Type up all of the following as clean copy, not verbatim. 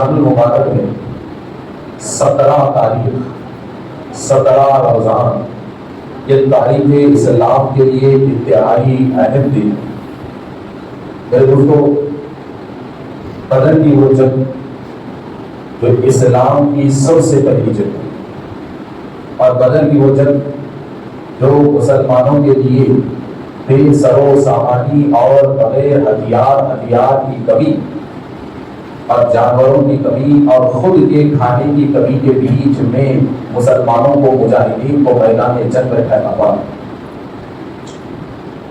رمضان المبارک میں 17 تاریخ 17 رمضان، یہ تاریخ اسلام کے لیے انتہائی اہم دن۔ میرے دوستوں، بدر کی وہ جنگ جو اسلام کی سب سے پہلی جنگ ہے، اور بدر کی وہ جنگ جو مسلمانوں کے لیے بے سر و سامانی اور بغیر ہتھیار کی کمی اور جانوروں کی کمی اور خود کے کھانے کی کمی کے بیچ میں مسلمانوں کو، مجاہدین کو میدان جنگ میں ٹھہرنا پڑا۔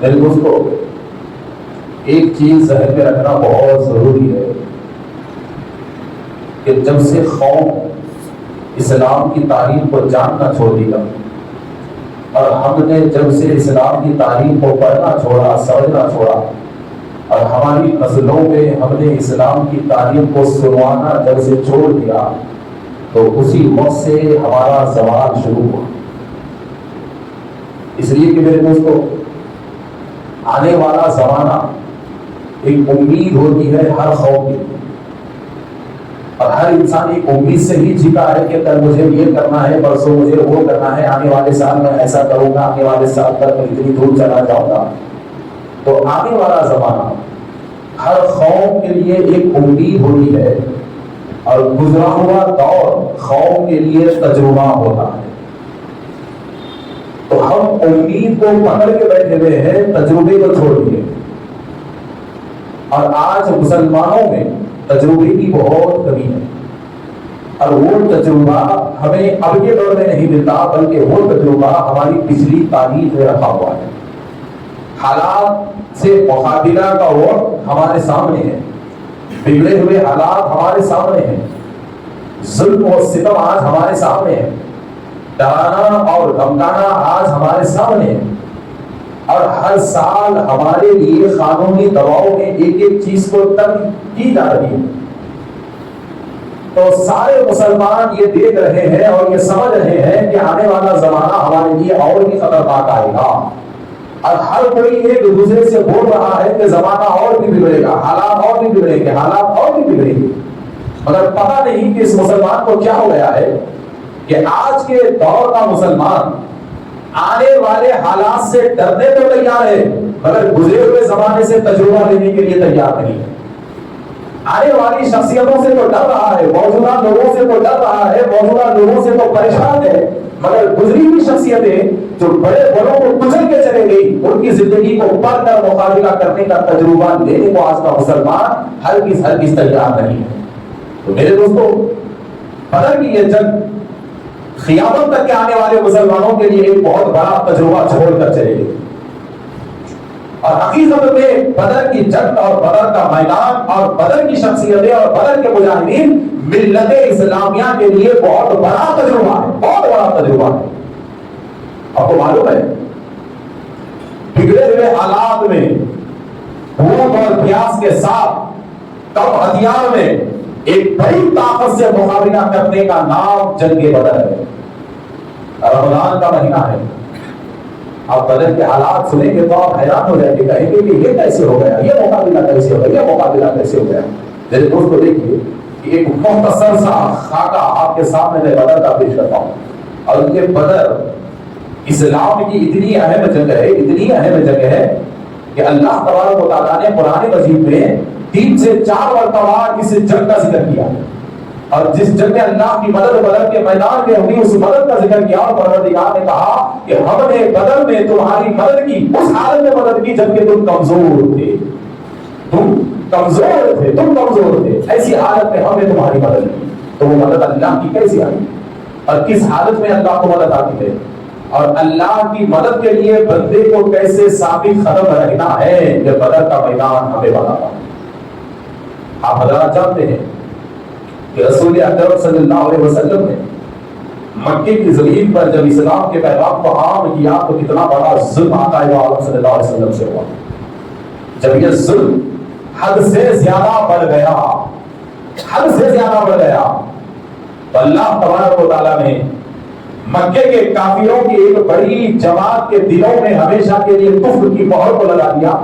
میرے دوستو، ایک چیز ذہن میں رکھنا بہت ضروری ہے کہ جب سے قوم اسلام کی تاریخ کو جاننا چھوڑ دیا اور ہم نے جب سے اسلام کی تاریخ کو پڑھنا چھوڑا، سمجھنا چھوڑا، اور ہماری نسلوں میں ہم نے اسلام کی تاریخ کو سنوانا جب سے چھوڑ دیا، تو اسی وقت سے ہمارا زوال شروع ہوا۔ اس لیے کہ میرے دوستو، آنے والا زمانہ ایک امید ہوتی ہے ہر قوم کی، اور ہر انسان ایک امید سے ہی جیتا ہے کہ کل مجھے یہ کرنا ہے، پرسوں مجھے وہ کرنا ہے، آنے والے سال میں ایسا کروں گا، آنے والے سال تک میں اتنی دور چلا جاؤں گا۔ تو آنے والا زمانہ ہر قوم کے لیے ایک امید ہوتی ہے، اور گزرا ہوا دور قوم کے لیے تجربہ ہوتا ہے۔ تو ہم امید کو پکڑ کے بیٹھے ہوئے ہیں، تجربے کو چھوڑ دیے، اور آج مسلمانوں میں تجربے کی بہت کمی ہے، اور وہ تجربہ ہمیں اب کے دور میں نہیں ملتا، بلکہ وہ تجربہ ہماری پچھلی تاریخ میں رکھا ہوا ہے۔ حالات سے مقابلہ کا وقت ہمارے سامنے ہے، بگڑے ہوئے حالات ہمارے سامنے ہیں، ظلم و ستم آج ہمارے سامنے ہے، ڈرانا اور دھمکانا آج ہمارے سامنے ہے، اور ہر سال ہمارے لیے قانونی دباؤ میں ایک ایک چیز کو تنگ کی جا رہی ہے۔ تو سارے مسلمان یہ دیکھ رہے ہیں اور یہ سمجھ رہے ہیں کہ آنے والا زمانہ ہمارے لیے اور بھی خطرناک آئے گا، اور ہر کوئی ایک دوسرے سے بول رہا ہے کہ زمانہ اور بھی بگڑے گا، حالات اور بھی بگڑیں گے، حالات اور بھی بگڑیں گے، مگر پتہ نہیں کہ اس مسلمان کو کیا ہو گیا ہے کہ آج کے دور کا مسلمان آنے والے حالات سے ڈرنے تو تیار ہے، مگر گزرے ہوئے زمانے سے تجربہ لینے کے لیے تیار نہیں ہے۔ آنے والی شخصیتوں سے تو ڈر رہا ہے، موجودہ لوگوں سے تو ڈر رہا ہے، موجودہ لوگوں سے تو پریشان ہے، مگر گزری ہوئی شخصیتیں جو بڑے بڑوں کو کچل کے چلے گئی، ان کی زندگی کو پڑھ کر مقابلہ کرنے کا تجربہ لینے کو آج کا مسلمان ہرگز تیار نہیں ہے۔ تو میرے دوستو، بدر کی یہ جنگ قیامت تک کے آنے والے مسلمانوں کے لیے ایک بہت بڑا تجربہ چھوڑ کر چلے گی، اور حقیقت میں بدر کی جنگ اور بدر کا میدان اور بدر کی شخصیتیں اور بدر کے مجاہدین ملت اسلامیہ کے لیے بہت بڑا تجربہ ہے، بہت بڑا تجربہ ہے۔ آپ کو معلوم ہے، بگڑے ہوئے حالات میں بھوک اور پیاس کے ساتھ کم ہتھیار میں ایک بڑی طاقت سے مقابلہ کرنے کا نام جنگ بدر ہے۔ رمضان کا مہینہ ہے، آپ بدر کے حالات سنیں گے تو آپ حیران ہو جائیں گے، کہیں گے کہ یہ کیسے ہو گیا، یہ مقابلہ کیسے ہو گیا، یہ مقابلہ کیسے ہو گیا۔ میرے دوست کو دیکھیے کہ ایک مختصر سا خاکہ آپ کے سامنے میں بدر کا پیش کرتا ہوں، اور ان کے بدر اسلام کی اتنی اہم جگہ ہے، اتنی اہم جگہ ہے کہ اللہ تبارک و تعالیٰ نے قرآن مجید میں 3 سے 4 مرتبہ اس جنگ کا ذکر کیا، اور جس جنگ میں اللہ کی مدد بدر کے میدان میں ہوئی، اس مدد کا ذکر کیا، اور پروردگار نے کہا کہ ہم نے بدر میں تمہاری مدد کی، اس حالت میں مدد کی جبکہ تم کمزور تھے، تم کمزور تھے، ایسی حالت میں ہم نے تمہاری مدد کی۔ تو وہ مدد اللہ کی کیسی آئی، اور کس حالت میں اللہ کو مدد آتی ہے، اور اللہ کی مدد کے لیے بندے کو کیسے ثابت قدم رہنا ہے، یہ بدر کا میدان ہمیں بتاتا ہے۔ آپ حضرات جانتے ہیں کہ رسول اکرم صلی اللہ علیہ وسلم نے مکے کی زمین پر جب اسلام کے پیغام کو عام کیا تو کتنا بڑا ظلم آقا عالم صلی اللہ علیہ وسلم سے ہوا۔ جب یہ ظلم حد سے زیادہ بڑھ گیا، تو اللہ تبارک و تعالیٰ نے مکے کے کافروں کی ایک بڑی جماعت کے دلوں میں ہمیشہ کے لیے کفر کی مہر کو لگا دیا،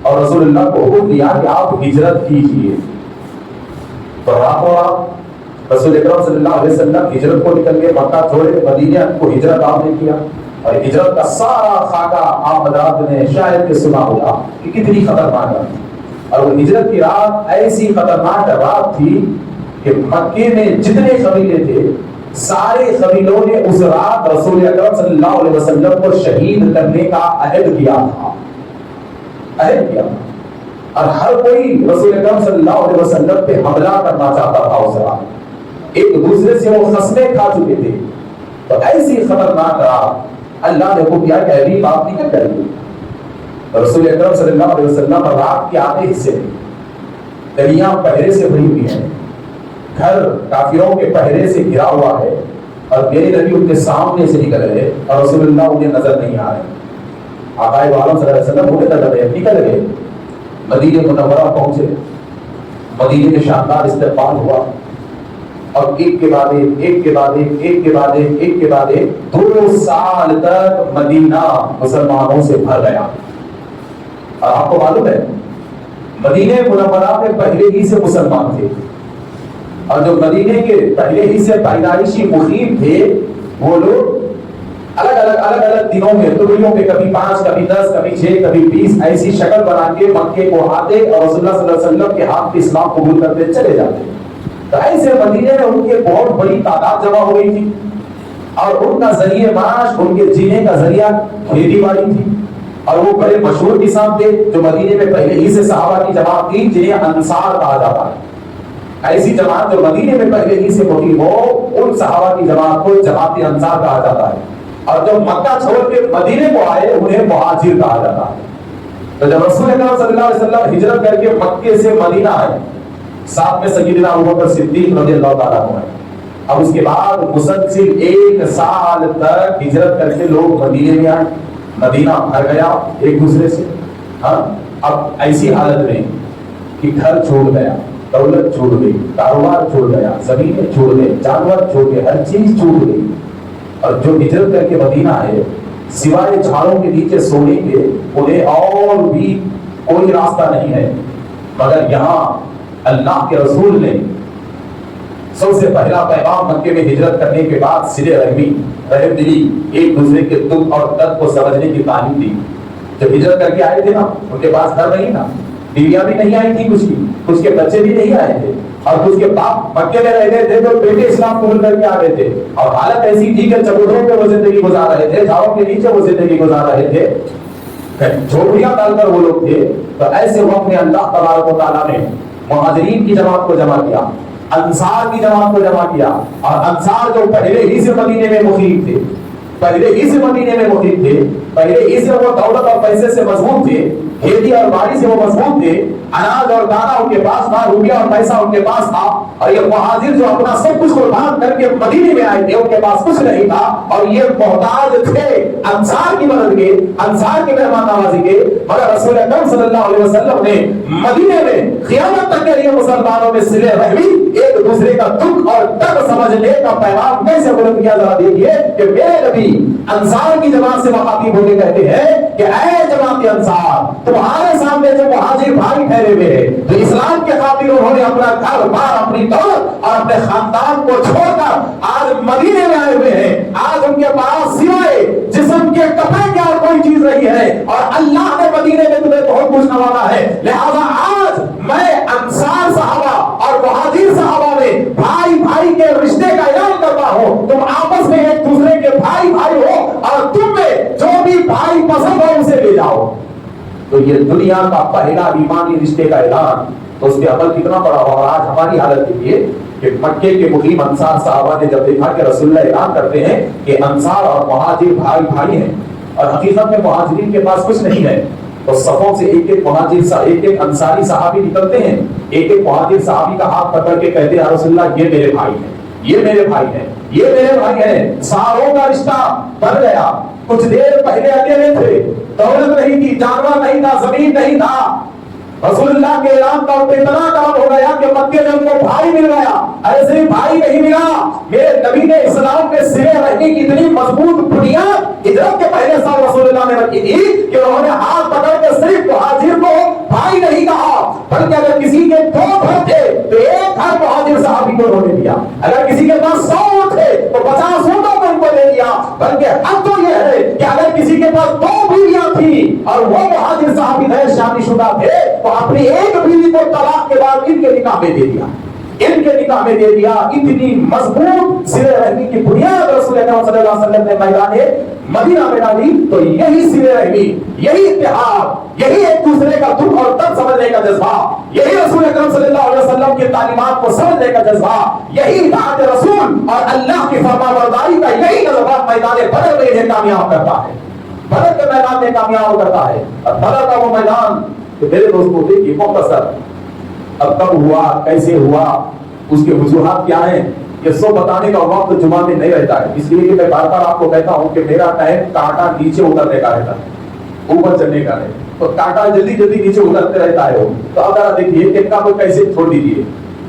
اور رسول اللہ کو حکم دیا کہ آپ ہجرت کیجیے۔ تو راتوں رات رسول اکرم صلی اللہ علیہ وسلم ہجرت کو نکل کے مکہ چھوڑے مدینہ کو ہجرت آپ نے کیا، اور ہجرت کا سارا خاکہ آپ حضرات نے شاید کہ سنا ہوگا کہ کتنی خطرناک رات تھی. اور وہ ہجرت کی رات ایسی خطرناک رات تھی کہ مکے میں جتنے قبیلے تھے سارے قبیلوں نے اس رات رسول اکرم صلی اللہ علیہ وسلم کو شہید کرنے کا عہد کیا تھا، عہد کیا تھا، اور ہر کوئی رسول اکرم صلی اللہ علیہ وسلم پہ حملہ کرنا چاہتا تھا. اس رات ایک دوسرے سے وہ قسمیں کھا چکے تھے. تو ایسی خطرناک رات اللہ نے حکم کیا کہ ابھی آپ نکل کر دیں. رسول اکرم صلی اللہ علیہ وسلم رات کے آدھے حصے میں گلیاں پہرے سے بھری ہوئی ہیں، گھر کافروں کے پہرے سے گھرا ہوا ہے، اور میرے نبی ان کے سامنے سے نکل رہے اور رسول اللہ انہیں نظر نہیں آ رہے. آقائے عالم صلی اللہ علیہ وسلم انہیں نظر رہے نکل گئے، مدینہ منورہ پہنچے، مدینہ میں شاندار استقبال ہوا، اور ایک کے بعد ایک کے بعد ایک کے بعد ایک کے بعد 2 سال تک مدینہ مسلمانوں سے بھر گیا. اور آپ کو معلوم ہے مدینہ منورہ میں پہلے ہی سے مسلمان تھے، اور جو مدینے کے پہلے ہی سے پیدائشی مقیم تھے وہ لوگ الگ الگ دنوں میں ٹکڑیوں پہ کبھی 5 کبھی 10 کبھی 6 کبھی 20 ایسی شکل بنا کے مکے کو آتے اور رسول اللہ صلی اللہ علیہ وسلم کے ہاتھ میں اسلام قبول کرتے چلے جاتے. تو ایسے مدینے میں ان کی بہت بڑی تعداد جمع ہو گئی تھی، اور ان کا ذریعہ معاش، ان کے جینے کا ذریعہ کھیتی باڑی تھی. اور وہ بڑے مشہور کسان تھے جو مدینے میں پہلے ہی سے صحابہ کی جماعت تھی جنہیں انصار کہا جاتا ہے. ایسی جماعت جو مدینے میں پہلے ہی سے مقیم ہو ان صحابہ کی جماعت کو جماعت انصار کہا جاتا ہے. اور جو مکہ چھوڑ کے مدینے کو آئے انہیں مہاجر کہا جاتا ہے. تو جب رسول اللہ صلی اللہ علیہ وسلم ہجرت کر کے مکے سے مدینہ آئے، ساتھ میں سیدنا ابوبکر صدیق رضی اللہ تعالیٰ عنہ. اب اس کے بعد مسلسل 1 سال تک ہجرت کر کے لوگ مدینے میں آئے، مدینہ بھر گیا ایک دوسرے سے. ہاں اب ایسی حالت میں کہ گھر چھوڑ گیا، دولت چھوڑ گئی، کاروبار چھوڑ گیا، زمینیں چھوڑ گئے، جانور چھوڑ گئے، ہر چیز چھوٹ گئی. اور جو ہجرت کر کے مدینہ آئے سوائے جھاڑوں کے نیچے سونے کے انہیں اور بھی کوئی راستہ نہیں ہے. مگر یہاں اللہ کے رسول نے سب سے پہلا پیغام مکے میں ہجرت کرنے کے بعد صلہ رحمی، رحم دلی، ایک دوسرے کے دکھ اور درد کو سمجھنے کی تعلیم دی. جب ہجرت کر کے آئے تھے نا ان کے پاس گھر نہیں تھا، بیویاں بھی نہیں آئی تھی، کچھ کے بچے بھی نہیں آئے تھے، اور کچھ کے باپ مکے میں رہ گئے تھے تو بیٹے اسلام قبول کر کے آ گئے تھے. اور حالت ایسی تھی کہ چبوتروں پہ وہ زندگی گزار رہے تھے، جھاڑوں کے نیچے وہ زندگی گزار رہے تھے، جھوپڑیاں ڈال کر وہ لوگ تھے. تو ایسے وقت میں اللہ تبارک و تعالیٰ نے مہاجرین کی جماعت کو جمع کیا، انصار کی جماعت کو جمع کیا. اور انصار جو پہلے ہی سے مدینے میں مقیم تھے، پہلے ہی سے مدینے میں مقیم تھے، پہلے ہی سے وہ دولت اور پیسے سے مضبوط تھے، کھیتی اور باڑی سے وہ مضبوط تھے، اناج اور دانا ان کے پاس تھا، روپیہ اور پیسہ ان کے پاس تھا. اور یہ مہاجر جو اپنا سب کچھ قربان کر کے مدینے میں آئے تھے ان کے پاس کچھ نہیں تھا، اور یہ محتاج تھے انصار کی مدد کے، انصار کی مہمان نوازی کے. مگر رسول اکرم صلی اللہ علیہ وسلم نے مدینے میں قیامت تک کے لیے مسلمانوں میں صلہ رحمی، ایک دوسرے کا دکھ اور درد سمجھنے کا پیغام کیسے بلند کیا. ذرا دیکھیے کہ میرے نبی انصار کی جماعت سے مخاطب ہو کے کہتے ہیں کہ اے جماعت انصار، تمہارے سامنے جو مہاجر بھائی ٹھہرے ہوئے ہیں تو اسلام کے خاطر انہوں نے اپنا گھر بار، اپنی دولت اور اپنے خاندان کو چھوڑ کر آج مدینے میں آئے ہوئے ہیں. آج ان کے پاس سوائے جسم کے کپڑے کے اور کوئی چیز نہیں ہے، اور اللہ نے مدینے میں تمہیں بہت کچھ نوازا ہے. لہذا آج میں انصار صحابہ اور مہاجر صحابہ میں بھائی بھائی کے رشتے کا اعلان کرتا ہوں. تم آپس میں ایک دوسرے کے بھائی بھائی ہو، اور تم میں جو بھی بھائی پسند ہو اسے لے جاؤ. تو یہ دنیا کا پہلا ایمانی رشتے کا اعلان، تو اس پہ عمل کتنا بڑا ہوا. اور آج ہماری حالت یہ ہے کہ مکے کے مقیم انصار صحابہ نے جب دیکھا کہ رسول اللہ اعلان کرتے ہیں کہ انصار اور مہاجر بھائی بھائی ہیں، اور حقیقت میں مہاجرین کے پاس کچھ نہیں ہے، تو صفوں سے ایک ایک مہاجر، ایک ایک انصاری صحابی نکلتے ہیں، ایک ایک مہاجر صحابی کا ہاتھ پکڑ کے کہتے ہیں یا رسول اللہ یہ میرے بھائی ہیں، یہ میرے بھائی ہیں، یہ میرے بھائی ہیں. سالوں کا رشتہ بن گیا. کچھ دیر پہلے اکیلے تھے، دولت نہیں تھی، جانور نہیں تھا، زمین نہیں تھا. رسول اللہ کے اعلان کا اتنا کام ہو گیا کہ مکے میں ان کو بھائی مل گیا. ایسے بھائی نہیں ملا. میرے نبی نے اسلام کے صلہ رحمی کی اتنی مضبوط بنیاد ہجرت کے پہلے سال رسول اللہ نے رکھی تھی کہ انہوں نے ہاتھ پکڑ کے صرف مہاجر کو بھائی نہیں کہا، بلکہ اگر کسی کے 2 گھر تھے تو ایک گھر اب تو یہ ہے کہ اگر کسی کے پاس 2 بیویاں تھیں اور وہ مہاجر صحابی غیر شادی شدہ تھے تو اپنی ایک بیوی کو طلاق کے بعد ان کے نکاح میں دے دیا، ان کے نکاح میں دے دیا۔ اتنی مضبوط صلہ رحمی کی بنیاد رسول اکرم صلی اللہ علیہ وسلم نے میدان مدینہ میں ڈالی۔ تو یہی صلہ رحمی، یہی اتحاد، یہی ایک دوسرے کا دکھ اور درد سمجھنے کا جذبہ، یہی رسول اکرم صلی اللہ علیہ وسلم کی تعلیمات کو سمجھنے کا جذبہ، یہی اطاعت رسول اور اللہ کی فرمانبرداری کا یہی جذبہ میدان بدر میں انہیں کامیاب کرتا ہے، بدر کے میدان میں کامیاب کرتا ہے۔ اور بدر کا وہ میدان کہ میرے دوستوں دیکھیے مختصر اب کب ہوا، کیسے ہوا، اس کے وجوہات کیا ہیں، یہ سب بتانے کا وقت جمعہ میں نہیں رہتا ہے، اس لیے کہ میں بار بار آپ کو کہتا ہوں کہ میرا ٹائم کانٹا نیچے اترنے کا رہتا ہے، اوپر چلنے کا ہے، تو کانٹا جلدی جلدی نیچے اترتے رہتا ہے۔ تو اب ذرا دیکھیے کہ کا کو کیسے چھوڑ دیجیے،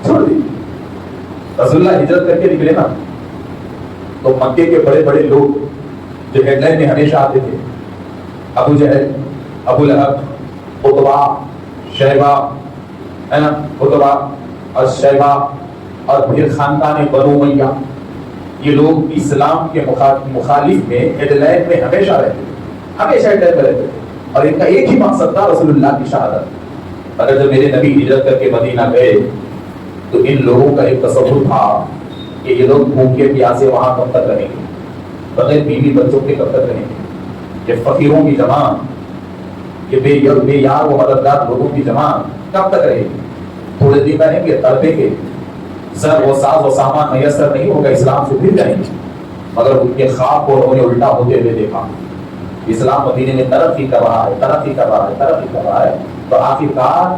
چھوڑ دیجیے۔ رسول اللہ ہجرت کر کے نکلے نا تو مکے کے بڑے بڑے لوگ جو ہیڈ لائن میں ہمیشہ آتے تھے، ابو جہل، ابو لہب، عتبہ، شیبہ، ہے نا، عتبہ اور شیبہ اور پھر خاندان بنو امیہ، یہ لوگ اسلام کے مخالف میں ہیڈ لائن میں ہمیشہ رہتے تھے، ہمیشہ ہیڈ لائن میں رہتے تھے، اور ان کا ایک ہی مقصد تھا رسول اللہ کی شہادت۔ اگر جب میرے نبی ہجرت کر کے مدینہ گئے تو ان لوگوں کا ایک تصور تھا کہ یہ لوگ بھوکے پیاسے وہاں کب تک رہیں گے، بغیر بیوی بچوں کے کب تک رہیں گے، یہ فقیروں کی جماعت، یہ بے یار و مددگار لوگوں کی جماعت کب تک رہے گی، تھوڑے دن رہیں گے، تڑپیں گے، سر و ساز و سامان میسر نہیں ہوگا، اسلام سے پھر جائیں گے۔ مگر ان کے خواب کو انہوں نے الٹا ہوتے ہوئے دیکھا، اسلام مدینے میں ترقی کر رہا ہے، ترقی کر رہا ہے، ترقی کر رہا ہے، تو آخرکار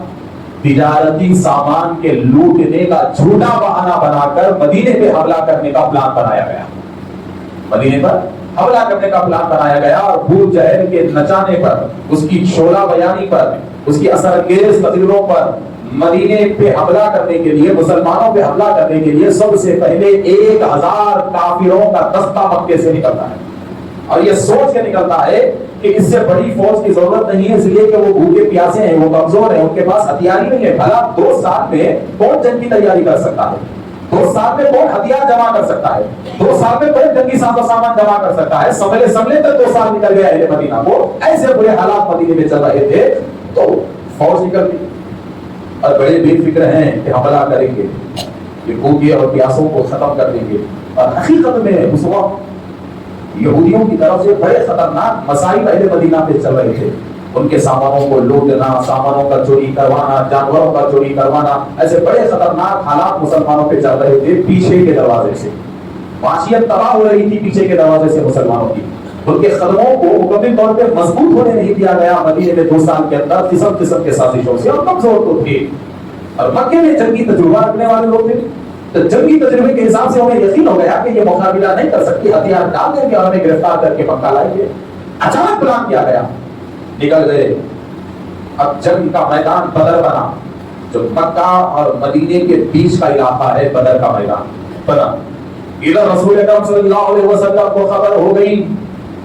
تجارتی سامان کے لوٹنے کا جھوٹا بہانہ بنا کر مدینے پہ حملہ کرنے کا پلان بنایا گیا، مدینے پر حملہ کرنے کا پلان بنایا گیا، اور ابو جہل کے نچانے پر، اس کی شعلہ بیانی پر، اس کی اثر انگیز تقریروں پر مدینے پہ حملہ کرنے کے لیے، مسلمانوں پہ حملہ کرنے کے لیے سب سے پہلے 1000 کافروں کا دستہ مکے سے نکلتا ہے، اور یہ سوچ کے نکلتا ہے کہ اس سے بڑی فوج کی ضرورت نہیں ہے، اس لیے کہ وہ بھوکے پیاسے ہیں، وہ کمزور ہیں، ان کے پاس ہتھیار ہی نہیں ہے۔ بھلا 2 سال میں کون جنگ کی تیاری کر سکتا ہے، 2 سال میں کون ہتھیار جمع کر سکتا ہے، 2 سال میں کون جنگی ساز و سامان جمع کر سکتا ہے، سنبھلے تک 2 سال نکل گیا اہل مدینہ کو، ایسے برے حالات مدینے میں چل رہے تھے، تو فوج نکل گئی اور بڑے بے فکر ہیں کہ حملہ کریں گے، کہ بھوکے اور پیاسوں کو ختم کر دیں گے۔ اور حقیقت میں اس وقت یہودیوں کی طرف سے بڑے خطرناک مسائل اہل مدینہ پہ چل رہے تھے، ان کے سامانوں کو لوٹنا، سامانوں کا چوری کروانا، جانوروں کا چوری کروانا، ایسے بڑے خطرناک حالات مسلمانوں پہ چل رہے تھے پیچھے کے دروازے سے، معاشیت تباہ ہو رہی تھی پیچھے کے دروازے سے مسلمانوں کی، ان کے قدموں کو مکمل طور پہ مضبوط ہونے نہیں دیا گیا مدینے میں 2 سال کے اندر قسم کے سازشوں سے، اور کمزور تو تھے، اور مکے میں جنگی تجربہ رکھنے والے لوگ تھے، تو جنگی تجربے کے حساب سے انہیں یقین ہو گیا کہ یہ مقابلہ نہیں کر سکتی، ہتھیار ڈال دیں گے اور ہمیں گرفتار کر کے مکہ لائیں گے۔ اچانک پلان کیا گیا، نکل گئے، اب جنگ کا میدان بدر بنا، جو مکہ اور مدینے کے بیچ کا علاقہ ہے، بدر کا میدان بنا۔ ادھر رسول اکرم صلی اللہ علیہ وسلم کو خبر ہو گئی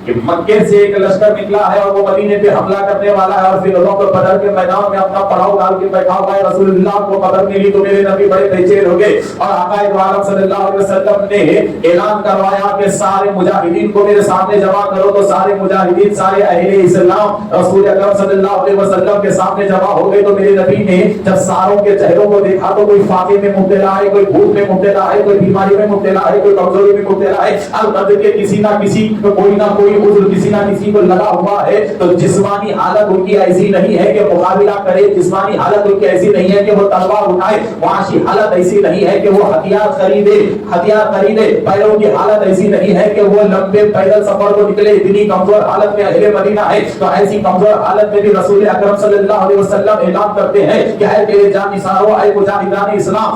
کہ مکے سے ایک لشکر نکلا ہے اور وہ مدینے پہ حملہ کرنے والا ہے، اور پھر لوگوں کو بدر کے میدان میں اپنا پڑاؤ ڈال کے بیٹھا ہوا ہے۔ رسول اللہ کو خبر ملی تو میرے نبی بڑے بے چین ہو گئے، اور آقا عالم صلی اللہ علیہ وسلم نے اعلان کروایا کہ سارے مجاہدین کو میرے سامنے جمع کرو، تو سارے مجاہدین، سارے اہل اسلام رسول اکرم صلی اللہ علیہ وسلم کے سامنے جمع ہو گئے۔ تو میرے نبی نے جب ساروں کے چہروں کو دیکھا تو کوئی فاقے میں مبتلا ہے، کوئی بھوک میں مبتلا ہے، کوئی بیماری میں مبتلا ہے، کوئی کمزوری میں مبتلا ہے، البتہ کہ کسی نہ کسی کوئی نہ کوئی عذر کسی نہ کسی کو لگا ہوا ہے۔ تو جسمانی حالت ان کی ایسی نہیں ہے کہ مقابلہ کرے، جسمانی حالت ان کی ایسی نہیں ہے کہ وہ تلوار اٹھائے، معاشی حالت ایسی نہیں ہے کہ وہ ہتھیار خریدے، پیروں کی حالت ایسی نہیں ہے کہ وہ لمبے پیدل سفر کو نکلے، اتنی کمزور حالت میں اہل مدینہ ہے۔ تو ایسی کمزور حالت میں بھی رسول اکرم صلی اللہ علیہ وسلم اعلان کرتے ہیں کہ اے میرے جانثارو، اے مجاہدان اسلام،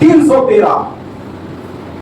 313